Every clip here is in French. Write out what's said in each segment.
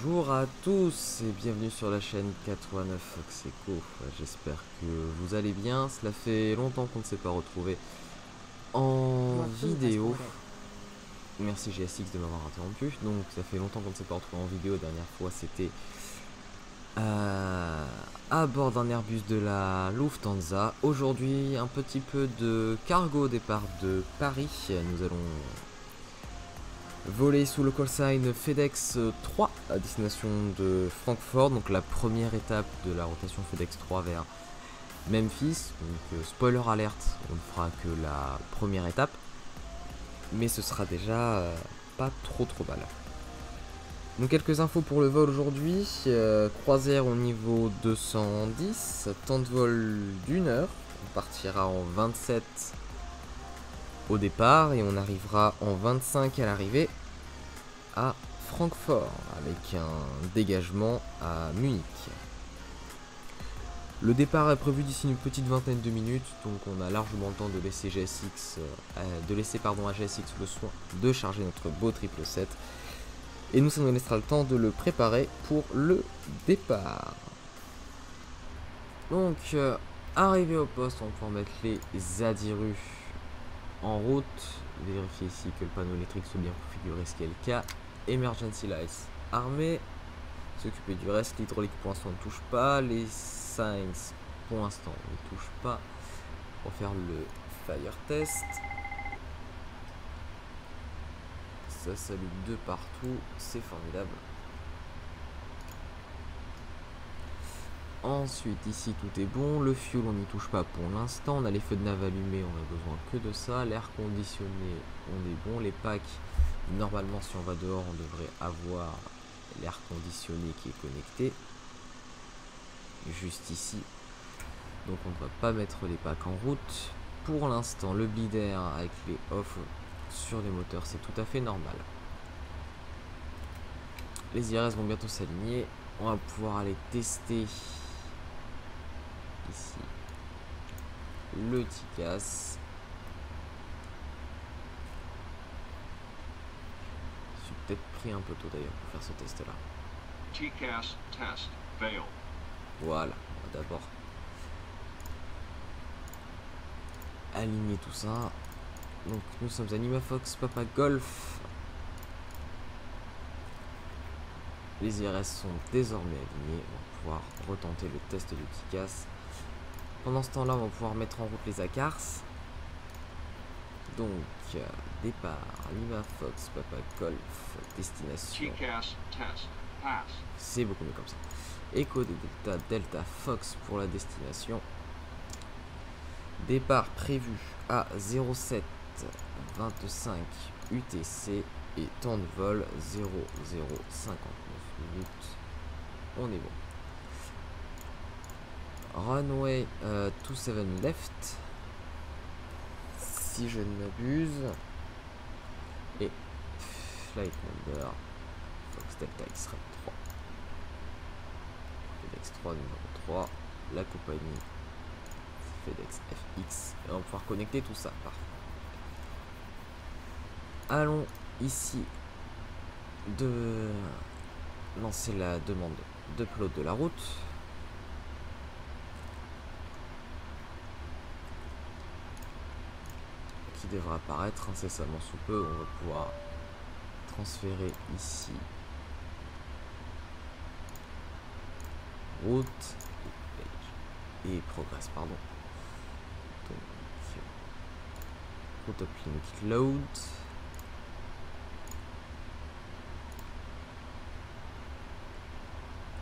Bonjour à tous et bienvenue sur la chaîne 89 Fox Echo. J'espère que vous allez bien. Cela fait longtemps qu'on ne s'est pas retrouvé en vidéo. Merci GSX de m'avoir interrompu. Donc ça fait longtemps qu'on ne s'est pas retrouvé en vidéo. La dernière fois c'était à bord d'un Airbus de la Lufthansa. Aujourd'hui un petit peu de cargo au départ de Paris. Nous allons voler sous le call sign FedEx 3 à destination de Francfort, donc la première étape de la rotation FedEx 3 vers Memphis. Donc spoiler alerte, on ne fera que la première étape, mais ce sera déjà pas trop mal. Donc quelques infos pour le vol aujourd'hui. Croisière au niveau 210, temps de vol d'1 heure, on partira en 27 au départ et on arrivera en 25 à l'arrivée à Francfort avec un dégagement à Munich. Le départ est prévu d'ici une petite vingtaine de minutes, donc on a largement le temps de laisser à GSX le soin de charger notre beau 777 et nous ça nous laissera le temps de le préparer pour le départ. Donc arrivé au poste, on peut mettre les Zadirus en route, vérifier ici que le panneau électrique soit bien configuré, ce qui est le cas. Emergency lights armés, s'occuper du reste. L'hydraulique pour l'instant ne touche pas, les signs pour l'instant ne touchent pas. On va faire le fire test. Ça salue de partout, c'est formidable. Ensuite ici tout est bon, le fuel on n'y touche pas pour l'instant, on a les feux de nav allumés, on a besoin que de ça, l'air conditionné on est bon, les packs normalement si on va dehors on devrait avoir l'air conditionné qui est connecté juste ici, donc on ne va pas mettre les packs en route. Pour l'instant le bleed air avec les off sur les moteurs c'est tout à fait normal. Les IRS vont bientôt s'aligner, on va pouvoir aller tester ici le TCAS. Je suis peut-être pris un peu tôt d'ailleurs pour faire ce test là. TCAS test fail. Voilà, on va d'abord aligner tout ça. Donc nous sommes à Lima Fox Papa Golf. Les IRS sont désormais alignés, on va pouvoir retenter le test du TCAS. Pendant ce temps là on va pouvoir mettre en route les ACARS. Donc départ Lima Fox Papa Golf, destination TCAS test pass. c'est beaucoup mieux comme ça. Echo de Delta Delta Fox pour la destination. Départ prévu à 07:25 UTC et temps de vol 00:59 minutes. On est bon. Runway 27 left si je ne m'abuse. Et flight number Fox Delta X-Ray 3. FedEx 3 numéro 3. La compagnie FedEx FX. Et on va pouvoir connecter tout ça. Parfait. Allons ici de lancer la demande d'upload de la route. Qui devra apparaître incessamment sous peu. On va pouvoir transférer ici route et progress, pardon. Donc, route uplink load.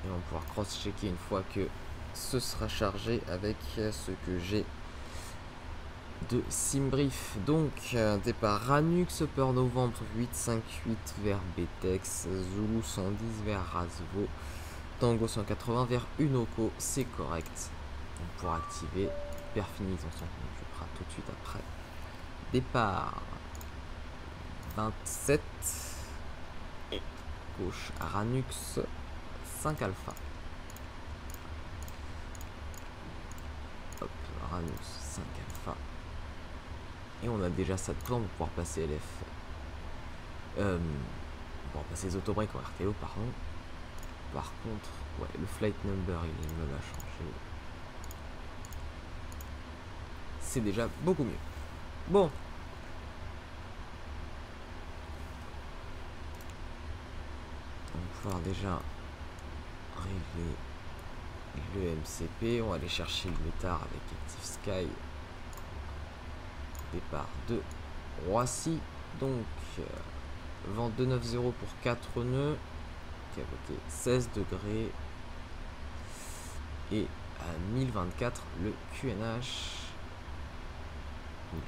Et on va pouvoir cross-checker une fois que ce sera chargé avec ce que j'ai de Simbrief. Donc départ Ranux, Upper Novembre 858 vers Betex, Zulu 110 vers Rasvo, Tango 180 vers Unoko, c'est correct. On pourra activer Perfinition, on s'en occupera tout de suite après. Départ 27 et gauche Ranux 5 alpha. Hop, Ranux 5 alpha. Et on a déjà ça de plan pour pouvoir passer LF. Pour passer les autobreaks en RTO, pardon. par contre, ouais, le flight number, il me l'a changé. C'est déjà beaucoup mieux. Bon. On va pouvoir déjà régler le MCP. On va aller chercher le métard avec Active Sky. Départ de Roissy. Donc, vent 290 pour 4 nœuds. Capoté 16 degrés. Et à 1024, le QNH.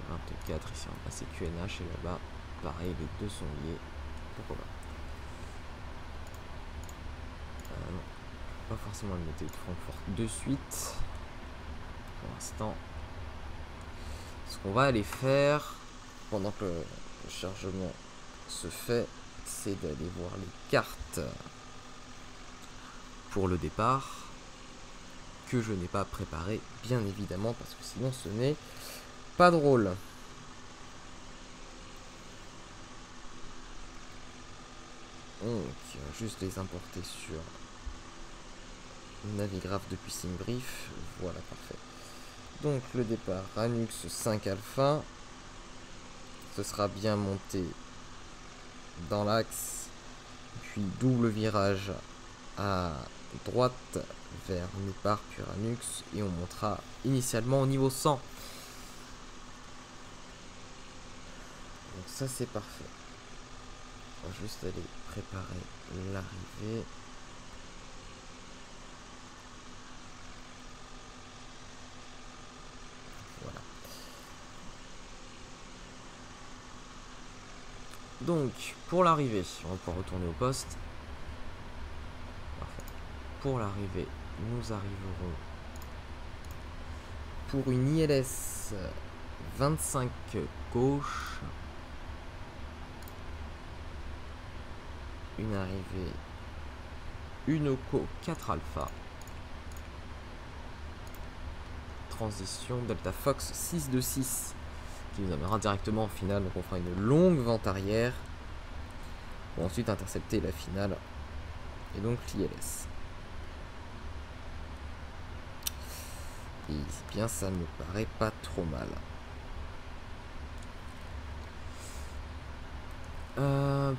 1024, ici on va passer QNH et là-bas, pareil, les deux sont liés. Pourquoi pas? Non, pas forcément le météo de Francfort de suite. Pour l'instant, ce qu'on va aller faire pendant que le chargement se fait, c'est d'aller voir les cartes pour le départ que je n'ai pas préparé, bien évidemment, parce que sinon ce n'est pas drôle. Donc, juste les importer sur Navigraph depuis SimBrief. Voilà, parfait. Donc, le départ Anux 5 alpha. Ce sera bien monté dans l'axe. Puis, double virage à droite vers Népar puis Anux. Et on montera initialement au niveau 100. Donc ça c'est parfait. On va juste aller préparer l'arrivée. Voilà. Donc pour l'arrivée, on va pouvoir retourner au poste. Parfait. Pour l'arrivée, nous arriverons pour une ILS 25 gauche. Une arrivée Unoco 4 alpha. Transition Delta Fox 626 qui nous amènera directement en finale. Donc on fera une longue vente arrière pour ensuite intercepter la finale et donc l'ILS. Et bien ça me paraît pas trop mal.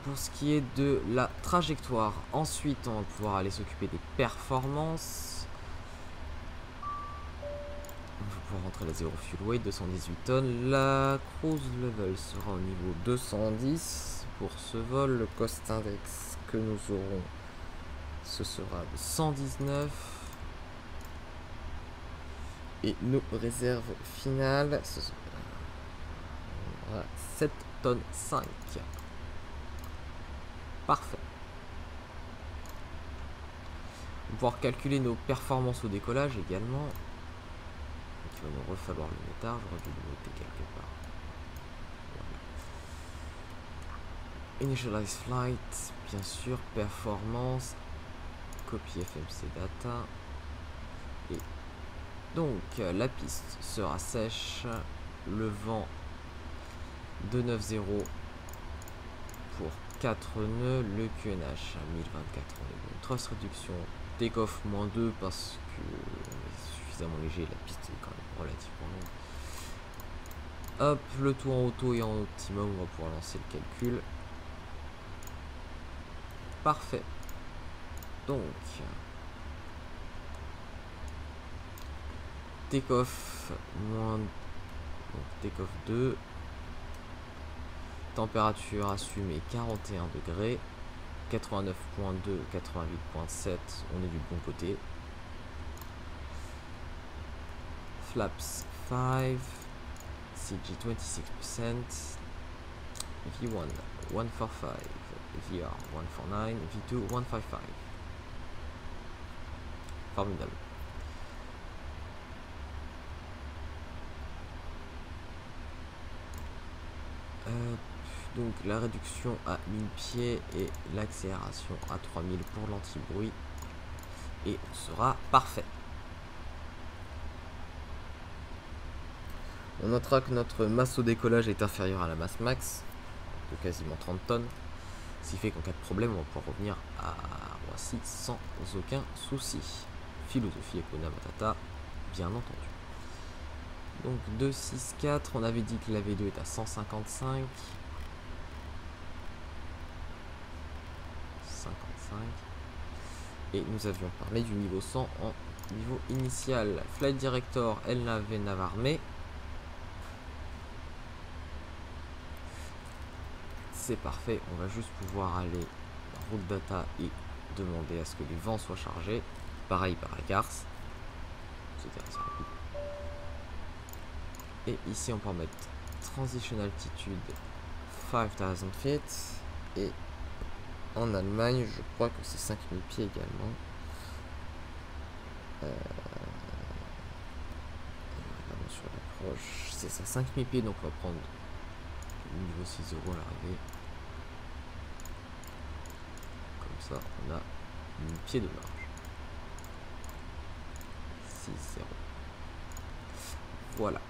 Pour ce qui est de la trajectoire, ensuite on va pouvoir aller s'occuper des performances. On va pouvoir rentrer la 0 fuel weight 218 tonnes. La cruise level sera au niveau 210 pour ce vol. Le cost index que nous aurons, ce sera de 119. Et nos réserves finales, ce sera 7 tonnes 5. Parfait. On va pouvoir calculer nos performances au décollage également. Donc il va nous refalloir le métard. J'aurais dû le noter quelque part. Voilà. Initialize flight, bien sûr. Performance. Copy FMC data. Et donc la piste sera sèche. Le vent 290 pour 4 nœuds, le QNH à 1024, on est bon. Thrust réduction, take-off -2 parce que est suffisamment léger, la piste est quand même relativement longue. Hop, le tout en auto et en optimum, on va pouvoir lancer le calcul. Parfait. Donc, take-off take-off 2. Température assumée 41 degrés, 89.2, 88.7, on est du bon côté. Flaps 5, CG 26%, V1 145, VR 149, V2 155. Formidable. Donc la réduction à 1000 pieds et l'accélération à 3000 pour l'anti-bruit. Et on sera parfait. On notera que notre masse au décollage est inférieure à la masse max, de quasiment 30 tonnes. Ce qui fait qu'en cas de problème, on va pouvoir revenir à Roissy sans aucun souci. Philosophie Hakuna Matata, bien entendu. Donc 2, 6, 4, on avait dit que la V2 est à 155. 55. Et nous avions parlé du niveau 100 en niveau initial. Flight Director, El Nave Navarme. C'est parfait, on va juste pouvoir aller dans route data et demander à ce que les vents soient chargés. Pareil par la garce. C'était assez rapide. Et ici on peut mettre Transition Altitude 5000 feet. Et en Allemagne, je crois que c'est 5000 pieds également. Sur l'approche, c'est ça, 5000 pieds, donc on va prendre le niveau 6 euros à l'arrivée. Comme ça, on a 1000 pieds de marge. 6-0. Voilà.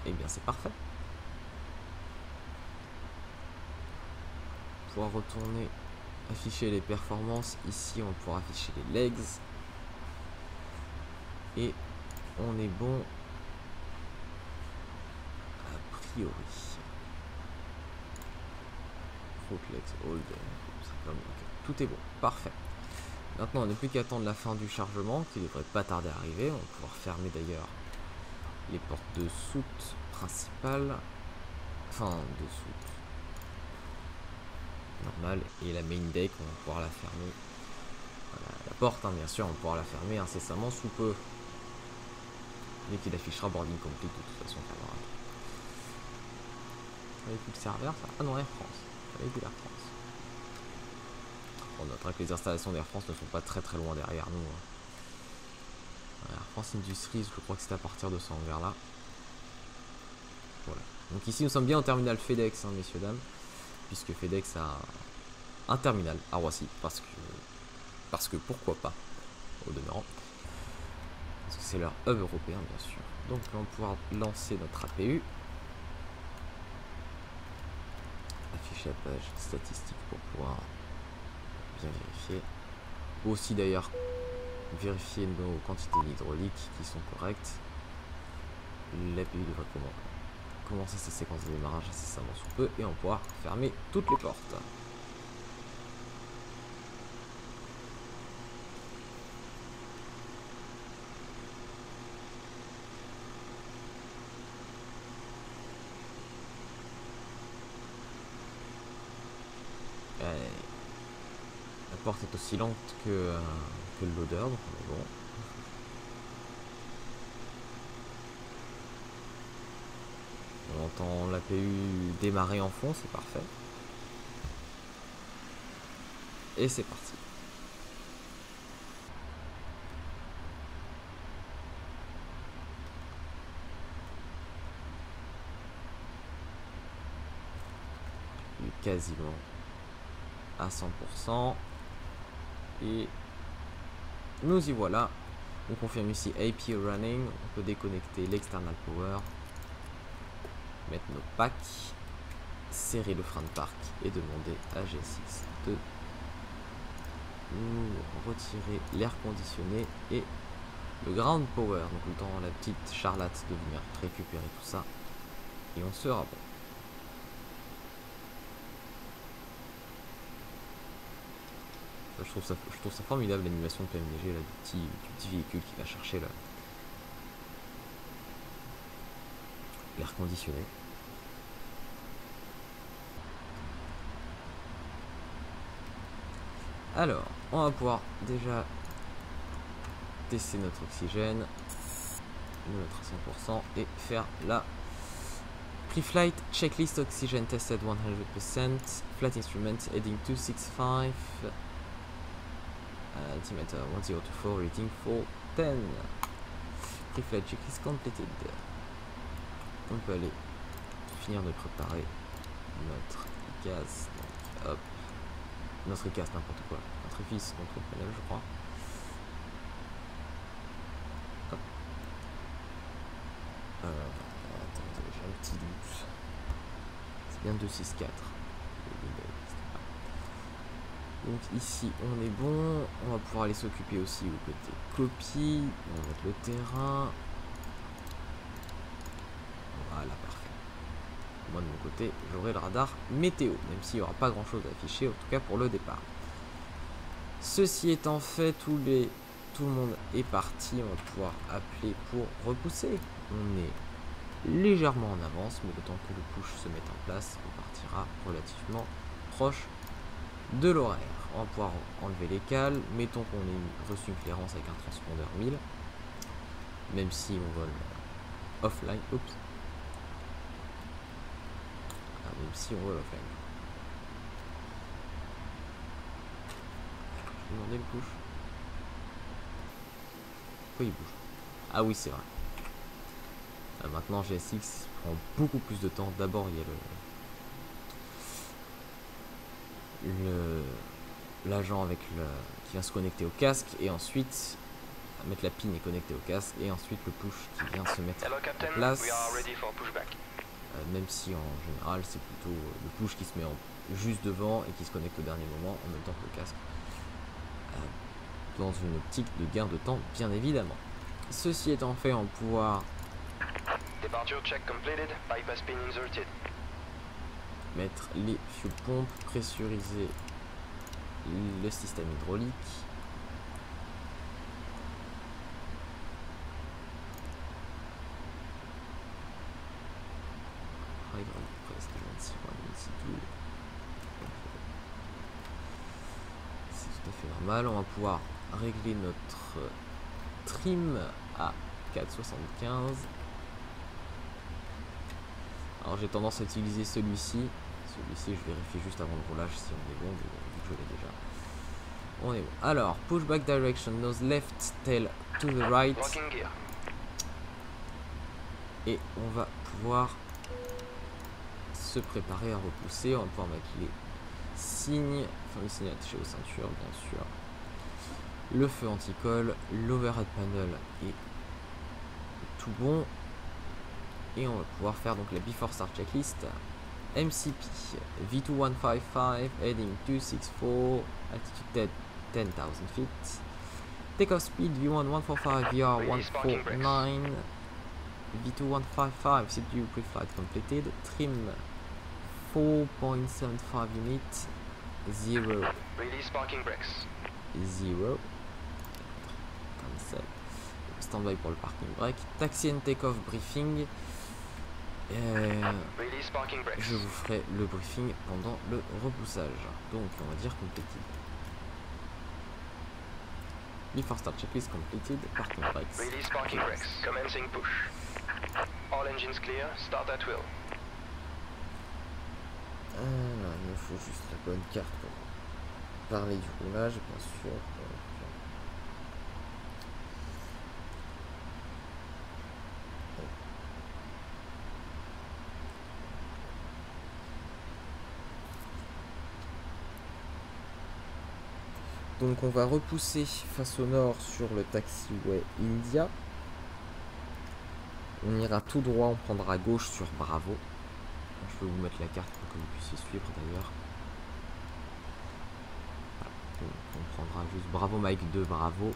Et bien c'est parfait. Pouvoir retourner afficher les performances. Ici on pourra afficher les legs. Et on est bon a priori. Route legs hold. Tout est bon, parfait. Maintenant on n'a plus qu'à attendre la fin du chargement qui devrait pas tarder à arriver. On va pouvoir fermer d'ailleurs les portes de soute principales. Enfin de soute normale. Et la main deck on va pouvoir la fermer. Voilà, la porte bien sûr on va pouvoir la fermer incessamment sous peu. Dès qu'il affichera boarding complete de toute façon camarade. Avec le serveur ça. Ah non Air France. Avec Air France. On notera que les installations d'Air France ne sont pas très très loin derrière nous. Air France Industries, je crois que c'est à partir de ce hangar là. Voilà. Donc ici nous sommes bien au terminal FedEx, hein, messieurs dames. Puisque FedEx a un terminal à Roissy. Parce que pourquoi pas, au demeurant. Parce que c'est leur hub européen bien sûr. Donc on va pouvoir lancer notre APU. Afficher la page statistique pour pouvoir bien vérifier. Aussi d'ailleurs vérifier nos quantités d'hydraulique qui sont correctes. L'APU devrait commencer sa séquence de démarrage incessamment sous peu et on pourra fermer toutes les portes. La porte est aussi lente que le loader, donc on est bon. On entend l'APU démarrer en fond, c'est parfait. Et c'est parti. Quasiment à 100%. Et nous y voilà. On confirme ici APU running. On peut déconnecter l'external power. Mettre nos packs. Serrer le frein de parc et demander à G6 de nous retirer l'air conditionné et le ground power. Donc le temps la petite charlotte de venir récupérer tout ça. Et on sera bon. Je trouve ça formidable l'animation de PMDG là, du petit véhicule qui va chercher l'air conditionné. Alors, on va pouvoir déjà tester notre oxygène, nous mettre à 100% et faire la pre-flight checklist oxygen tested 100%, flight instrument heading 265. Altimeter 1024 rating 410. Pre-flight checklist completed. On peut aller finir de préparer notre gaz. Donc, hop. Notre gaz, n'importe quoi. Notre fils contre le panel, je crois. Hop. Attendez, j'ai un petit doute. Bien 2-6-4. Donc ici on est bon, on va pouvoir aller s'occuper aussi au côté copie, on va mettre le terrain. Voilà, parfait. Moi de mon côté, j'aurai le radar météo, même s'il n'y aura pas grand chose à afficher, en tout cas pour le départ. Ceci étant fait, tout le monde est parti, on va pouvoir appeler pour repousser. On est légèrement en avance, mais le temps que le push se mette en place, on partira relativement proche de l'horaire. On va pouvoir enlever les cales. Mettons qu'on ait reçu une clairance avec un transpondeur 1000. Même si on vole offline. Oups. Ah, même si on vole offline. Je vais demander le push. Pourquoi il bouge? Ah oui, c'est vrai. Ah, maintenant GSX prend beaucoup plus de temps. D'abord il y a l'agent avec qui vient se connecter au casque, et ensuite mettre la pin et connecter au casque, et ensuite le push qui vient se mettre en place. Même si en général c'est plutôt le push qui se met juste devant et qui se connecte au dernier moment en même temps que le casque, dans une optique de gain de temps bien évidemment. Ceci étant fait, on va pouvoir mettre les fuel pompes, pressuriser le système hydraulique. C'est tout à fait normal. On va pouvoir régler notre trim à 4,75. Alors j'ai tendance à utiliser celui-ci. Celui-ci, je vérifie juste avant le roulage si on est bon, mais vu que je l'ai déjà. On est bon. Alors, pushback direction, nose left, tail to the right. Et on va pouvoir se préparer à repousser. On va pouvoir mettre les signes, enfin les signes attachés aux ceintures, bien sûr. Le feu anti-colle, l'overhead panel est tout bon. Et on va pouvoir faire donc la before start checklist. MCP V2155 heading 264, altitude 10,000 feet. Takeoff speed V1145 VR 149. V2155 CPU pre-flight completed. Trim 4.75 unit 0. Release parking brakes. 0. Comme ça. Standby pour le parking brake. Taxi and takeoff briefing. Je vous ferai le briefing pendant le repoussage. Donc on va dire completed. Before start checklist completed. Parking brakes. Release parking brakes. Commencing push. All engines clear. Start at will. Alors, il me faut juste la bonne carte pour parler du roulage, bien sûr. Donc on va repousser face au nord sur le taxiway India. On ira tout droit, on prendra à gauche sur Bravo. Je vais vous mettre la carte pour que vous puissiez suivre d'ailleurs. Donc on prendra juste Bravo Mike 2, Bravo.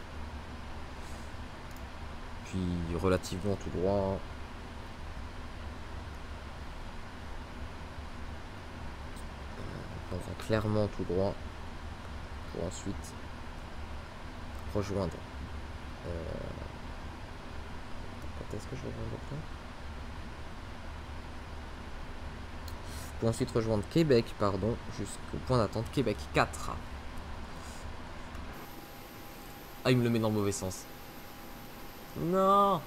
Puis relativement tout droit. On prendra clairement tout droit. Pour ensuite rejoindre. Quand est-ce que je rejoins le point ? Pour ensuite rejoindre Québec, pardon, jusqu'au point d'attente Québec 4. Ah, il me le met dans le mauvais sens. Non!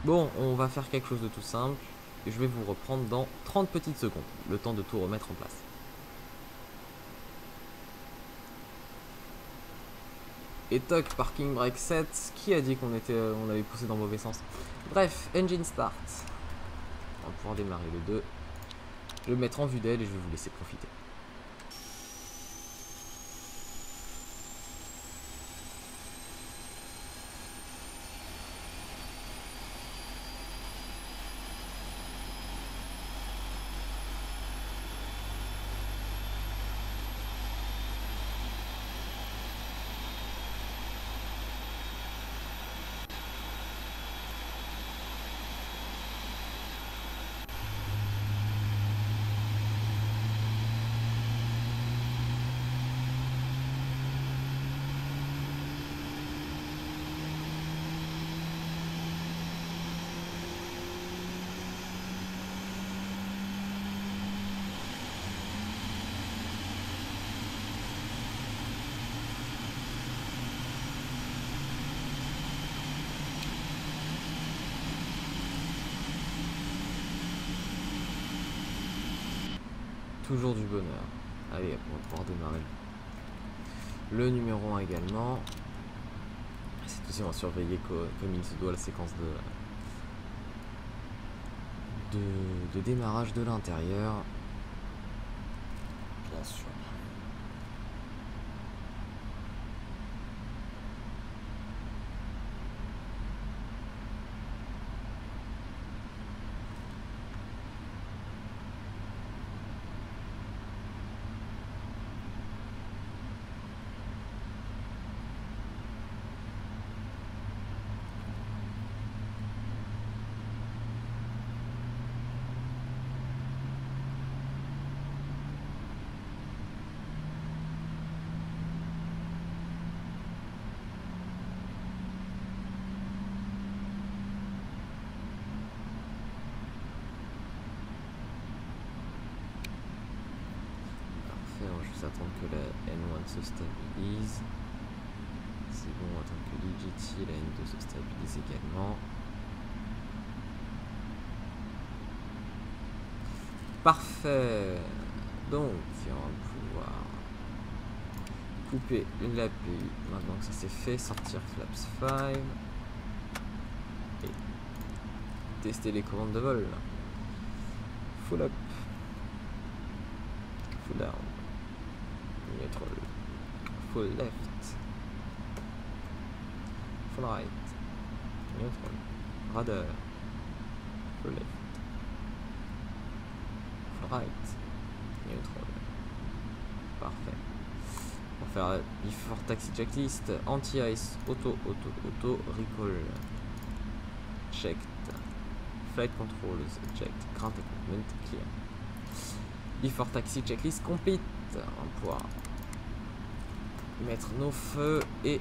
Bon, on va faire quelque chose de tout simple. Je vais vous reprendre dans 30 petites secondes, le temps de tout remettre en place. Et toc, parking brake 7. Qui a dit qu'on avait poussé dans le mauvais sens? Bref, engine start. On va pouvoir démarrer le 2. Je vais me mettre en vue d'aile et je vais vous laisser profiter. Toujours du bonheur. Allez, on va pouvoir démarrer le numéro 1 également. C'est aussi, on va surveiller comme il se doit la séquence de démarrage de l'intérieur. Bien sûr. On va juste attendre que la N1 se stabilise. C'est bon, on va attendre que l'EGT, la N2 se stabilise également. Parfait. Donc, on va pouvoir couper l'APU. Maintenant que ça c'est fait, sortir Flaps 5 et tester les commandes de vol. Full up, full down, neutral, full left, full right, neutral, radar, full left, full right, neutral. Parfait. On va faire before taxi checklist, anti-ice, auto, recall, checked, flight controls, checked, ground equipment, clear. Before taxi checklist complete. On va pouvoir mettre nos feux et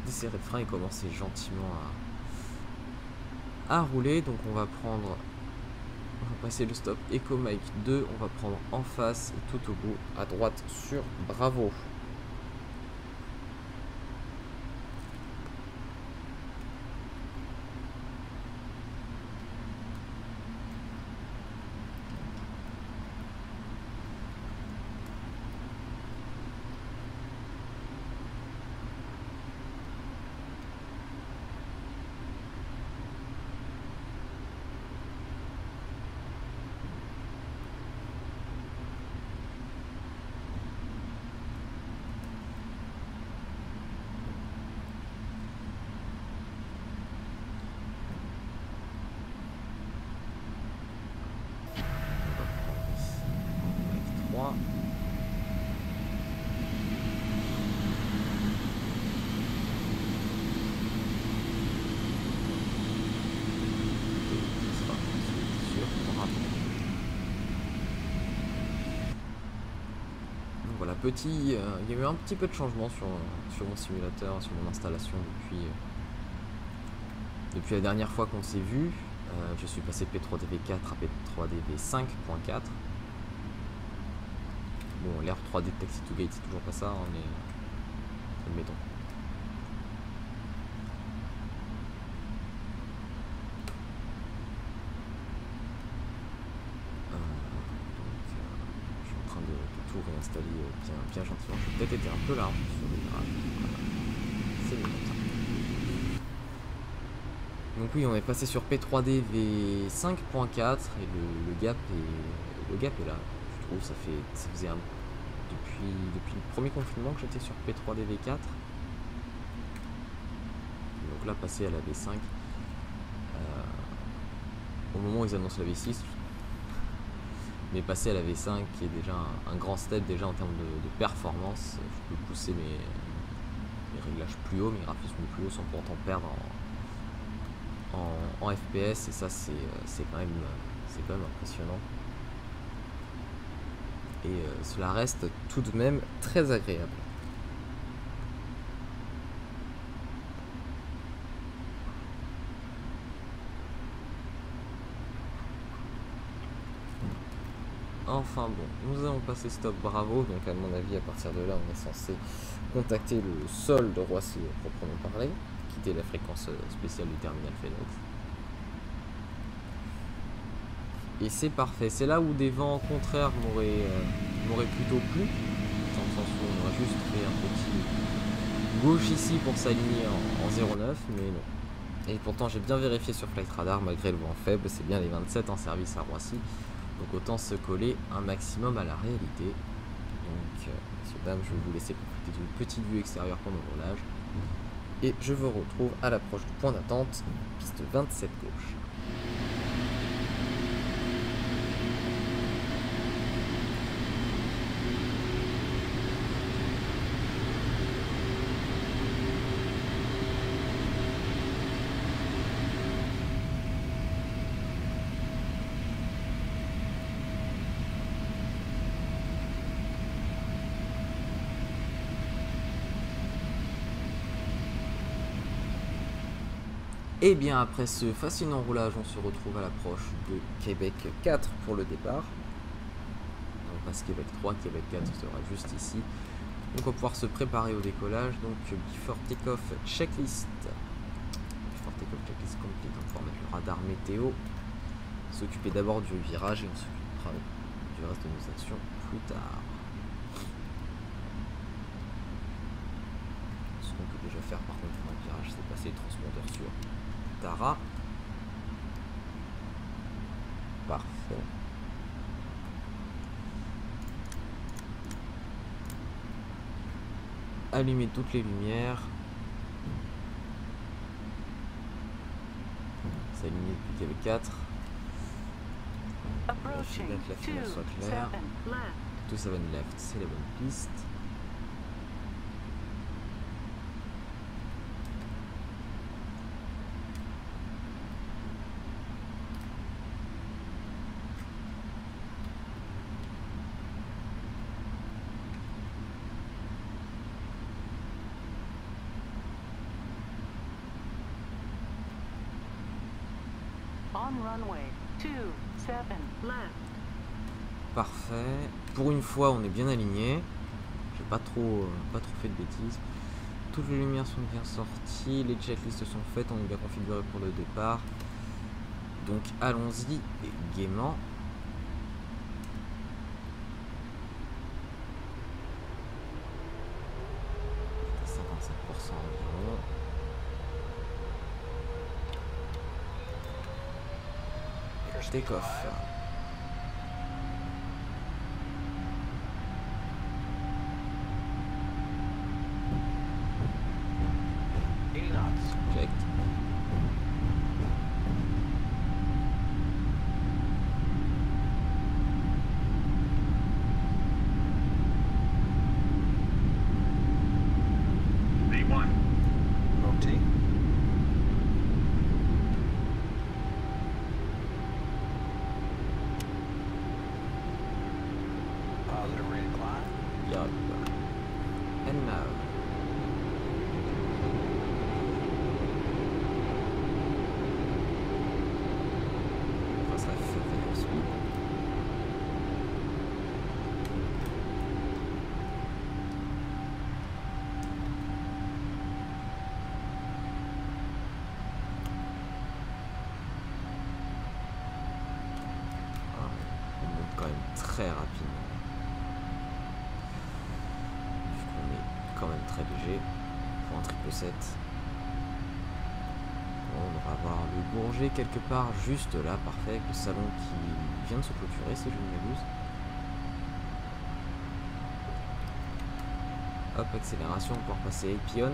desserrer le frein et commencer gentiment à rouler. Donc on va passer le stop Echo Mike 2, on va prendre en face et tout au bout à droite sur Bravo. Voilà, il y a eu un petit peu de changement sur mon simulateur, sur mon installation depuis la dernière fois qu'on s'est vu. Je suis passé de P3DV4 à P3DV5.4. Bon, l'ère 3D de Taxi to Gate, c'est toujours pas ça, hein, mais admettons. Je suis en train de tout réinstaller bien gentiment. J'ai peut-être été un peu large sur les virages. Voilà. C'est mieux comme ça. Donc oui, on est passé sur P3D V5.4 et le gap est là. Je trouve ça faisait depuis le premier confinement que j'étais sur P3D V4. Donc là, passer à la V5 au moment où ils annoncent la V6, mais passer à la V5 qui est déjà un grand step déjà en termes de performance. Je peux pousser mes réglages plus haut, mes graphismes plus haut sans pour autant perdre en FPS, et ça c'est quand même impressionnant, et cela reste tout de même très agréable. Enfin bon, nous allons passer stop Bravo, donc à mon avis à partir de là on est censé contacter le sol de Roissy proprement parler, quitter la fréquence spéciale du terminal FedEx. Et c'est parfait. C'est là où des vents contraires m'auraient plutôt plu. Dans le sens où on aurait juste fait un petit gauche ici pour s'aligner en 0,9, mais non. Et pourtant j'ai bien vérifié sur Flight Radar, malgré le vent faible, c'est bien les 27 en service à Roissy. Donc autant se coller un maximum à la réalité. Donc messieurs dames, je vais vous laisser profiter d'une petite vue extérieure pendant le roulage. Et je vous retrouve à l'approche du point d'attente, piste 27 gauche. Et bien après ce fascinant roulage, on se retrouve à l'approche de Québec 4 pour le départ. On passe Québec 3, Québec 4 sera juste ici. Donc on va pouvoir se préparer au décollage. Donc before take-off checklist. Before take-off checklist complete. On va pouvoir mettre le radar météo. S'occuper d'abord du virage et on s'occupera du reste de nos actions plus tard. Ce qu'on peut déjà faire par contre pour un virage, c'est passer le transpondeur sur Tara. Parfait. Allumer toutes les lumières. S'aligner depuis qu'il y avait 4. Bien que la finale soit claire. 27 left, c'est la bonne piste. On runway 27 left. Parfait. Pour une fois, on est bien aligné. J'ai pas trop fait de bêtises. Toutes les lumières sont bien sorties, les checklists sont faites, on est bien configuré pour le départ. Donc allons-y gaiement. À 55% environ. Take-off. Check. V1. Rotate. Positive rate of climb. Yup. And now. Face à faire ensuite. On monte quand même très rapidement. Vu qu'on est quand même très léger pour un 777. On va avoir le Bourget quelque part juste là, parfait, avec le salon qui vient de se clôturer, c'est génial. Hop, accélération pour passer Pion.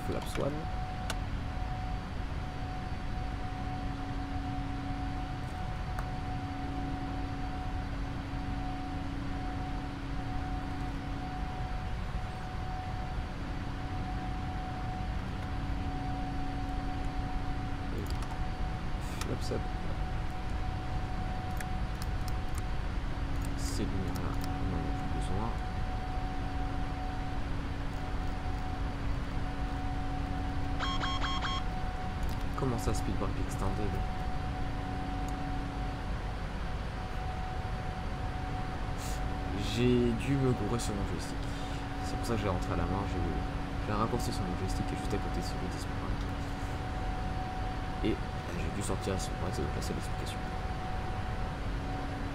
Flaps 1. Flaps up. Ces lumières-là, on n'en a plus besoin. Comment ça, speed brake extended? J'ai dû me gourer sur mon joystick. pour ça que j'ai rentré à la main. J'ai raccourci sur mon joystick qui est juste à côté de celui de Sprint. Et j'ai dû sortir à Sprint, c'est donc la seule explication.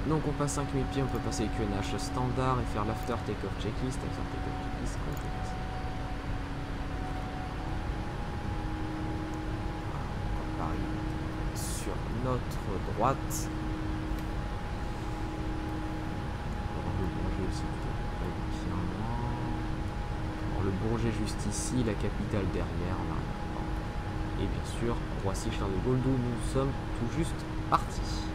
Donc on passe 5000 pieds, on peut passer les QNH standard et faire l'after take-off checklist. After take-off checklist, quand on fait ça. Paris sur notre droite. Le Bourget juste ici, la capitale derrière là. Et bien sûr Roissy Charles de Gaulle d'où nous sommes tout juste partis.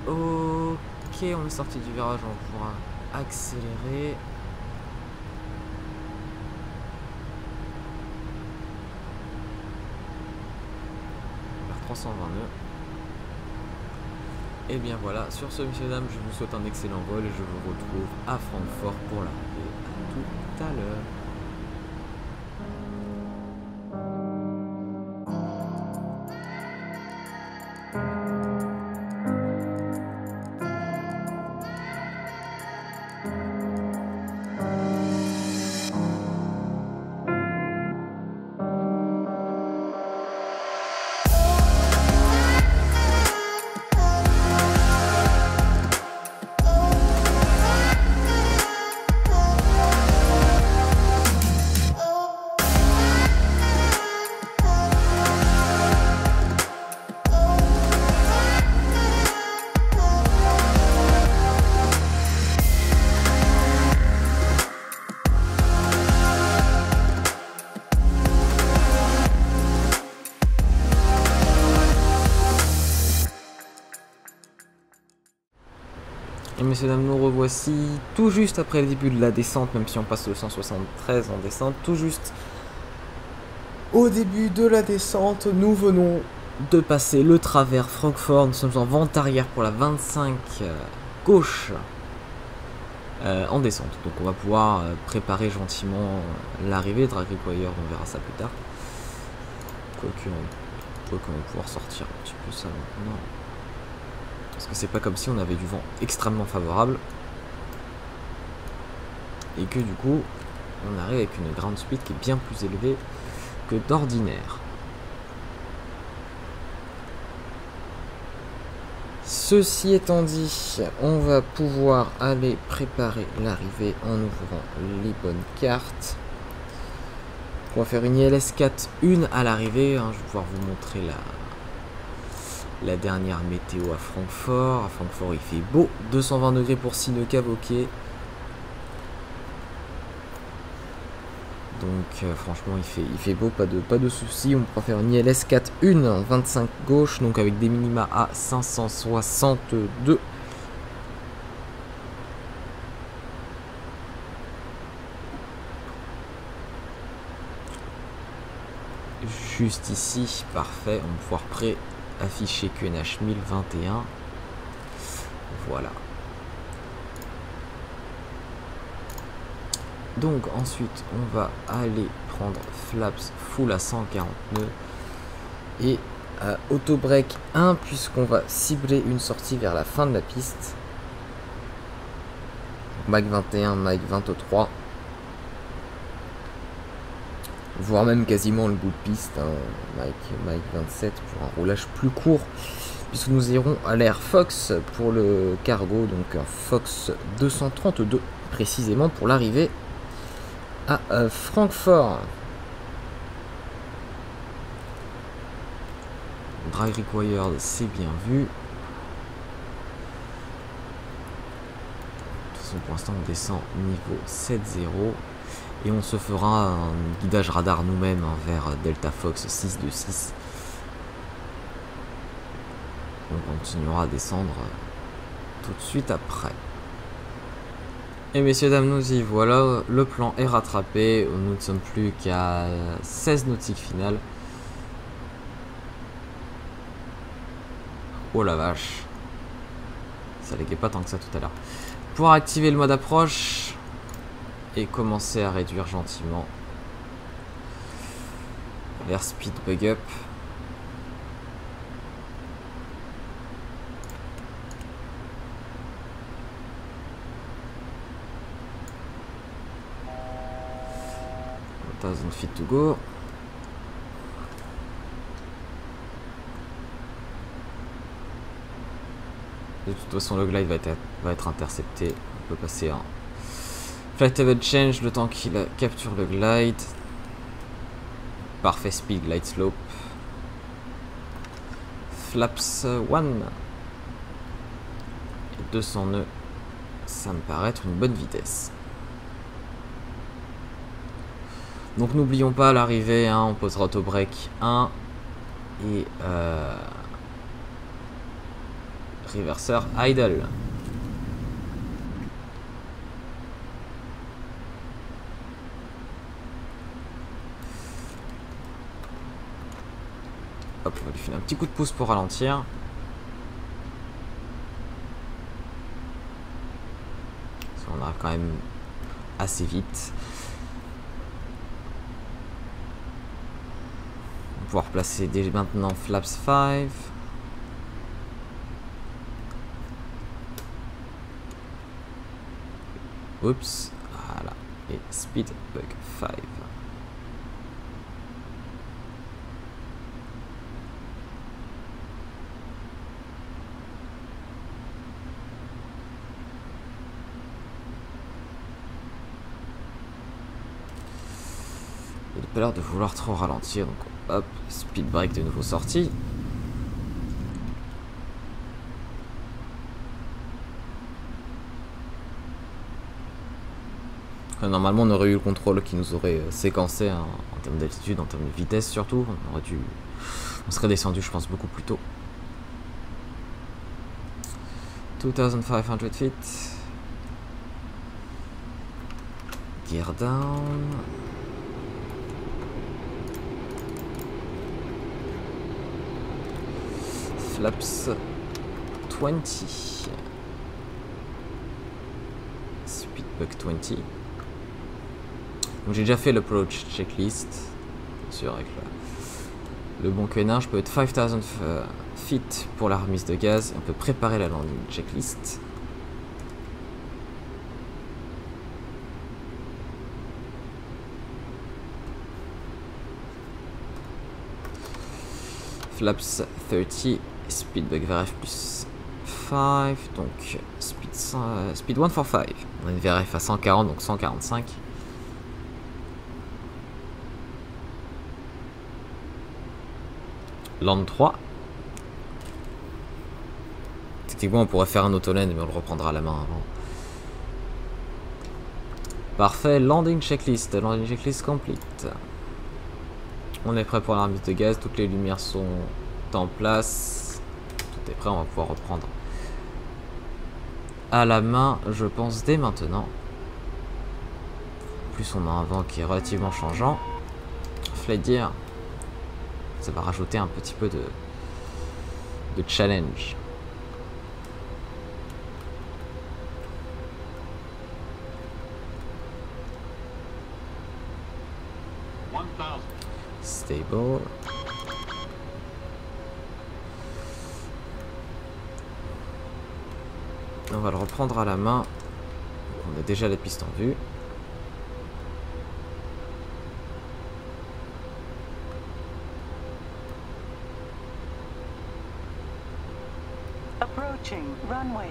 Ok, on est sorti du virage, on pourra accélérer. Vers 320 nœuds. Et bien voilà, sur ce messieurs dames, je vous souhaite un excellent vol et je vous retrouve à Francfort pour l'arrivée. À tout à l'heure. Et messieurs dames, nous revoici tout juste après le début de la descente, même si on passe le 173 en descente, tout juste au début de la descente, nous venons de passer le travers Francfort, nous sommes en vente arrière pour la 25 gauche en descente. Donc on va pouvoir préparer gentiment l'arrivée, drag require, on verra ça plus tard. Quoique on va pouvoir sortir un petit peu ça maintenant. Parce que c'est pas comme si on avait du vent extrêmement favorable. Et que du coup, on arrive avec une ground speed qui est bien plus élevée que d'ordinaire. Ceci étant dit, on va pouvoir aller préparer l'arrivée en ouvrant les bonnes cartes. On va faire une ILS 4 1 à l'arrivée. Je vais pouvoir vous montrer la dernière météo à Francfort. À Francfort, il fait beau. 220 degrés pour 6 nœuds cavoqués. Donc franchement, il fait beau, pas de soucis. On pourra faire une ILS 4 1 en 25 gauche, donc avec des minima à 562. Juste ici, parfait. On va pouvoir afficher QNH 1021. Voilà. Donc ensuite on va aller prendre flaps full à 140 nœuds et auto break 1 puisqu'on va cibler une sortie vers la fin de la piste. Mach 21, Mach 23, voire même quasiment le bout de piste, Mach 27 pour un roulage plus court, puisque nous irons à l'Air Fox pour le cargo, donc un Fox 232 précisément pour l'arrivée à Francfort. Drag required, c'est bien vu. De toute façon, pour l'instant, on descend niveau 7.0 et on se fera un guidage radar nous-mêmes vers Delta Fox 626. On continuera à descendre tout de suite après. Et messieurs dames, nous y voilà, le plan est rattrapé, nous ne sommes plus qu'à 16 nautiques finales. Oh la vache, ça laguait pas tant que ça tout à l'heure. Pour activer le mode approche et commencer à réduire gentiment vers speed bug up. 1000 feet to go. De toute façon, le glide va être intercepté. On peut passer en flight level change le temps qu'il capture le glide. Parfait speed, glide slope. Flaps 1. Et 200 nœuds. Ça me paraît être une bonne vitesse. Donc n'oublions pas à l'arrivée, hein, on posera auto break 1 et reverseur idle. Hop, on va lui filer un petit coup de pouce pour ralentir. On arrive quand même assez vite. On va pouvoir placer dès maintenant flaps 5. Oups, voilà. Et speed bug 5. Il n'a pas l'air de vouloir trop ralentir, donc hop, speed break de nouveau sorti. Normalement on aurait eu le contrôle qui nous aurait séquencé hein, en termes d'altitude, en termes de vitesse surtout. On serait descendu je pense beaucoup plus tôt. 2500 feet. Gear down. Flaps 20. Speedbug 20. Donc j'ai déjà fait l'approach checklist. Bien sûr avec le bon quenard, je peux être 5000 feet pour la remise de gaz. On peut préparer la landing checklist. Flaps 30. Speedbug VRF plus 5, donc speed 1 for 5. On a une VRF à 140, donc 145. Land 3. Techniquement, on pourrait faire un autoland, mais on le reprendra à la main avant. Parfait, landing checklist. Landing checklist complete. On est prêt pour la remise de gaz, toutes les lumières sont en place. Tout est prêt, on va pouvoir reprendre à la main, je pense, dès maintenant. En plus, on a un vent qui est relativement changeant. Flight gear, ça va rajouter un petit peu de challenge. Stable. On va le reprendre à la main. On a déjà la piste en vue. Approaching runways.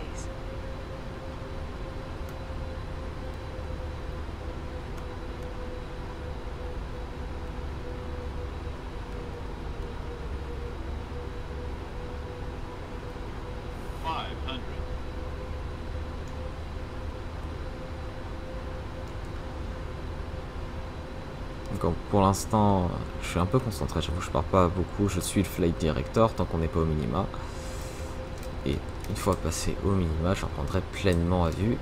Donc pour l'instant, je suis un peu concentré, j'avoue, je pars pas beaucoup, je suis le flight director tant qu'on n'est pas au minima. Et une fois passé au minima, j'en prendrai pleinement à vue.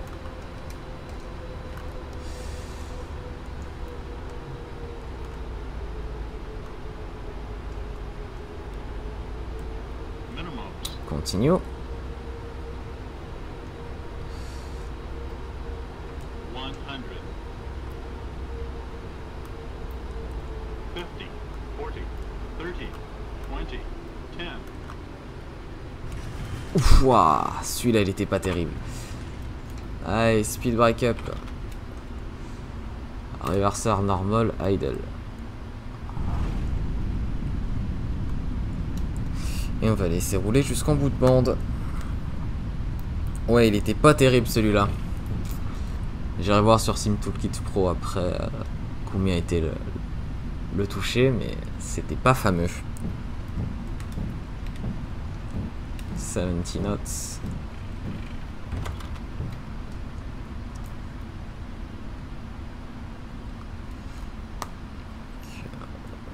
Continue. Ouf, waouh, celui-là il était pas terrible. Allez, speed break up. Reverser normal idle. Et on va laisser rouler jusqu'en bout de bande. Ouais, il était pas terrible celui-là. J'irai voir sur Sim Toolkit Pro après combien était le toucher, mais c'était pas fameux. 70 knots.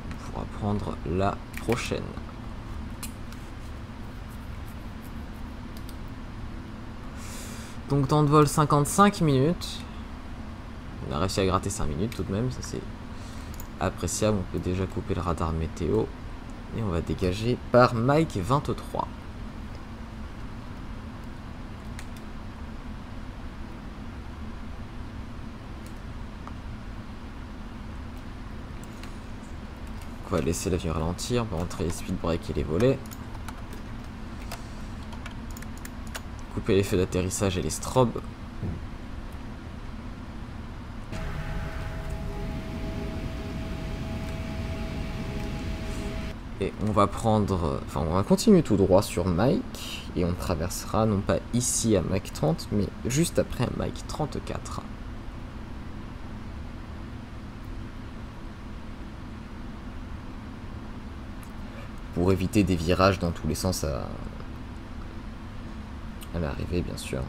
On pourra prendre la prochaine. Donc temps de vol 55 minutes. On a réussi à gratter 5 minutes tout de même, ça c'est appréciable. On peut déjà couper le radar météo. Et on va dégager par Mike 23. On va laisser l'avion ralentir, on va rentrer les speed break et les volets. Couper les feux d'atterrissage et les strobes. Et on va prendre... Enfin, on va continuer tout droit sur Mike. Et on traversera non pas ici à Mike 30, mais juste après à Mike 34. Pour éviter des virages dans tous les sens à l'arrivée, bien sûr.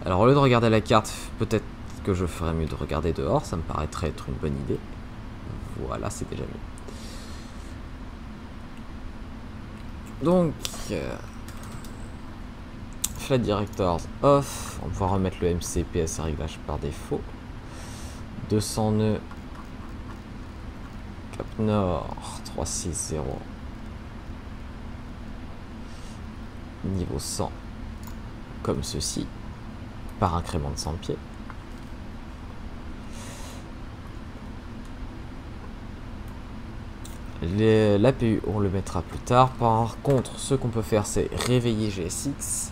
Alors au lieu de regarder la carte, peut-être que je ferais mieux de regarder dehors, ça me paraîtrait être une bonne idée. Voilà, c'est déjà mieux. Donc, Flight Directors off, on va pouvoir remettre le MCPS à réglage par défaut. 200 nœuds, Cap Nord, 360. Niveau 100, comme ceci, par incrément de 100 pieds. L'APU, on le mettra plus tard. Par contre, ce qu'on peut faire, c'est réveiller GSX.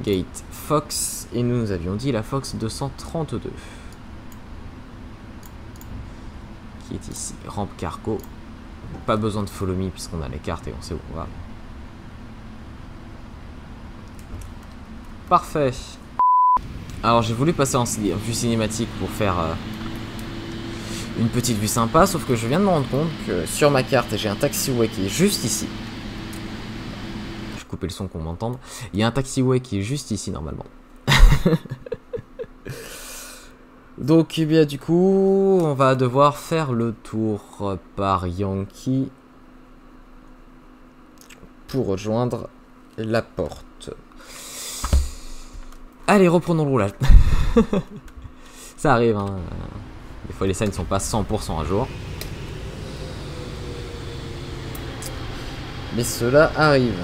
Gate Fox. Et nous avions dit la Fox 232. Qui est ici. Rampe cargo. Pas besoin de follow me puisqu'on a les cartes et on sait où on va. Parfait. Alors j'ai voulu passer en vue cinématique pour faire une petite vue sympa, sauf que je viens de me rendre compte que sur ma carte j'ai un taxiway qui est juste ici. Je vais couper le son qu'on m'entende. Il y a un taxiway qui est juste ici normalement. Donc eh bien du coup on va devoir faire le tour par Yankee pour rejoindre la porte. Allez, reprenons le roulage. Ça arrive, hein. Des fois les signes ne sont pas 100% à jour. Mais cela arrive.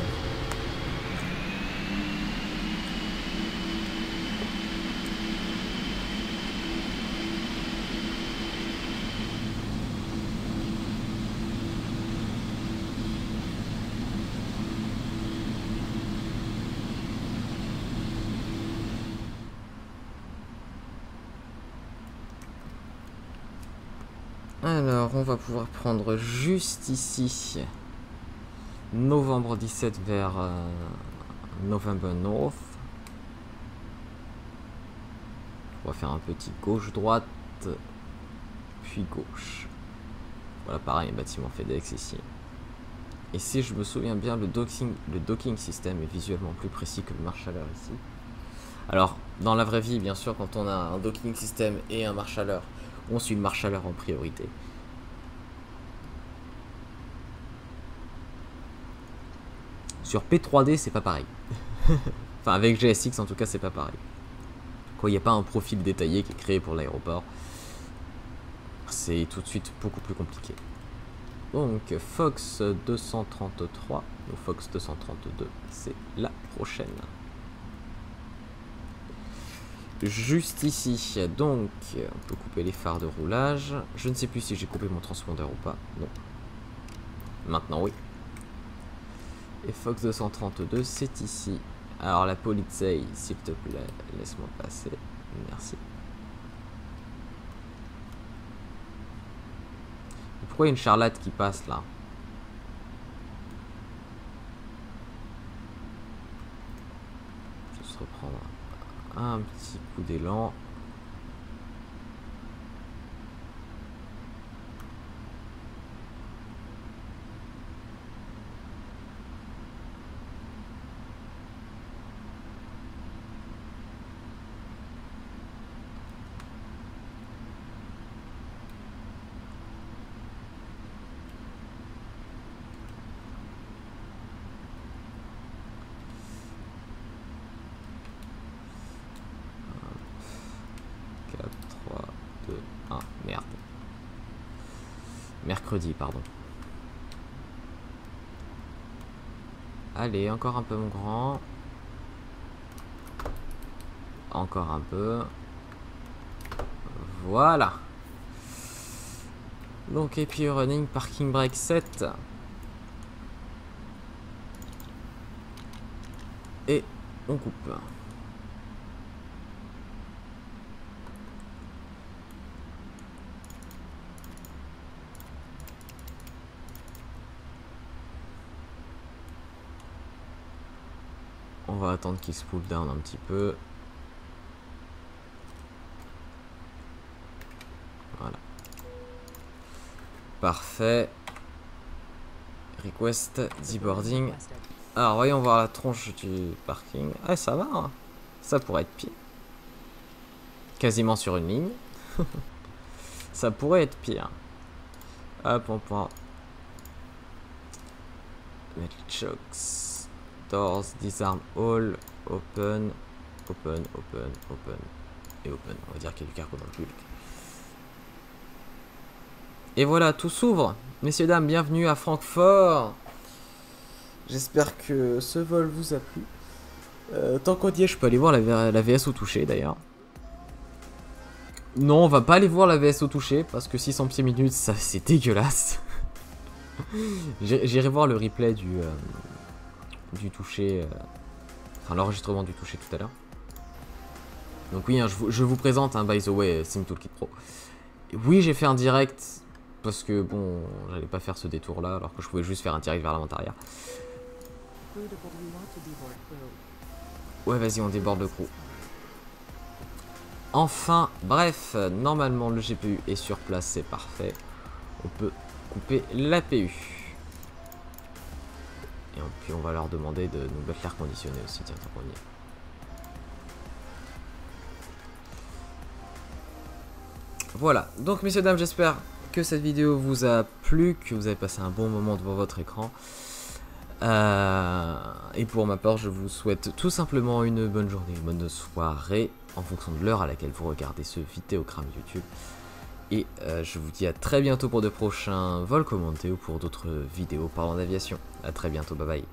Alors, on va pouvoir prendre juste ici, novembre 17 vers November North. On va faire un petit gauche-droite, puis gauche. Voilà, pareil, un bâtiment FedEx ici. Et si je me souviens bien, le docking system est visuellement plus précis que le marche-à-l'heure ici. Alors, dans la vraie vie, bien sûr, quand on a un docking system et un marche-à-l'heure, on suit le marche-à-l'heure en priorité. Sur P3D, c'est pas pareil. Enfin, avec GSX, en tout cas, c'est pas pareil. Quand il n'y a pas un profil détaillé qui est créé pour l'aéroport, c'est tout de suite beaucoup plus compliqué. Donc, Fox 233 ou Fox 232, c'est la prochaine. Juste ici, donc, on peut couper les phares de roulage. Je ne sais plus si j'ai coupé mon transpondeur ou pas. Non. Maintenant, oui. Et Fox 232, c'est ici. Alors la Polizei, s'il te plaît, laisse-moi passer. Merci. Pourquoi il y a une charlotte qui passe là? Je vais juste reprendre un petit coup d'élan. Merde. Mercredi, pardon. Allez, encore un peu mon grand. Encore un peu. Voilà. Donc, et puis running, parking brake 7. Et on coupe. On va attendre qu'il se pull down un petit peu. Voilà. Parfait. Request deboarding. Alors voyons voir la tronche du parking. Ah ça va hein. Ça pourrait être pire. Quasiment sur une ligne. Ça pourrait être pire. Hop on prend. Metal chokes. Doors, disarm all, open, open, open, open, et open. On va dire qu'il y a du cargo dans le public. Et voilà, tout s'ouvre. Messieurs, dames, bienvenue à Francfort. J'espère que ce vol vous a plu. Tant qu'on y est, je peux aller voir la VS au toucher d'ailleurs. Non, on va pas aller voir la VS au toucher parce que 600 pieds minutes, ça c'est dégueulasse. J'irai voir le replay du toucher, enfin l'enregistrement du toucher tout à l'heure. Donc oui, hein, je vous présente, hein, by the way, Sim Toolkit Pro. Et oui, j'ai fait un direct parce que bon, j'allais pas faire ce détour là, alors que je pouvais juste faire un direct vers l'avant arrière. Ouais, vas-y, on déborde le crew. Enfin, bref, normalement le GPU est sur place, c'est parfait. On peut couper l'APU. Et puis on va leur demander de nous mettre l'air conditionné aussi, tiens, tant qu'on y est. Voilà, donc messieurs dames, j'espère que cette vidéo vous a plu, que vous avez passé un bon moment devant votre écran. Et pour ma part, je vous souhaite tout simplement une bonne journée, une bonne soirée, en fonction de l'heure à laquelle vous regardez ce vidéogramme YouTube. Et je vous dis à très bientôt pour de prochains vols commentés ou pour d'autres vidéos parlant d'aviation. A très bientôt, bye bye.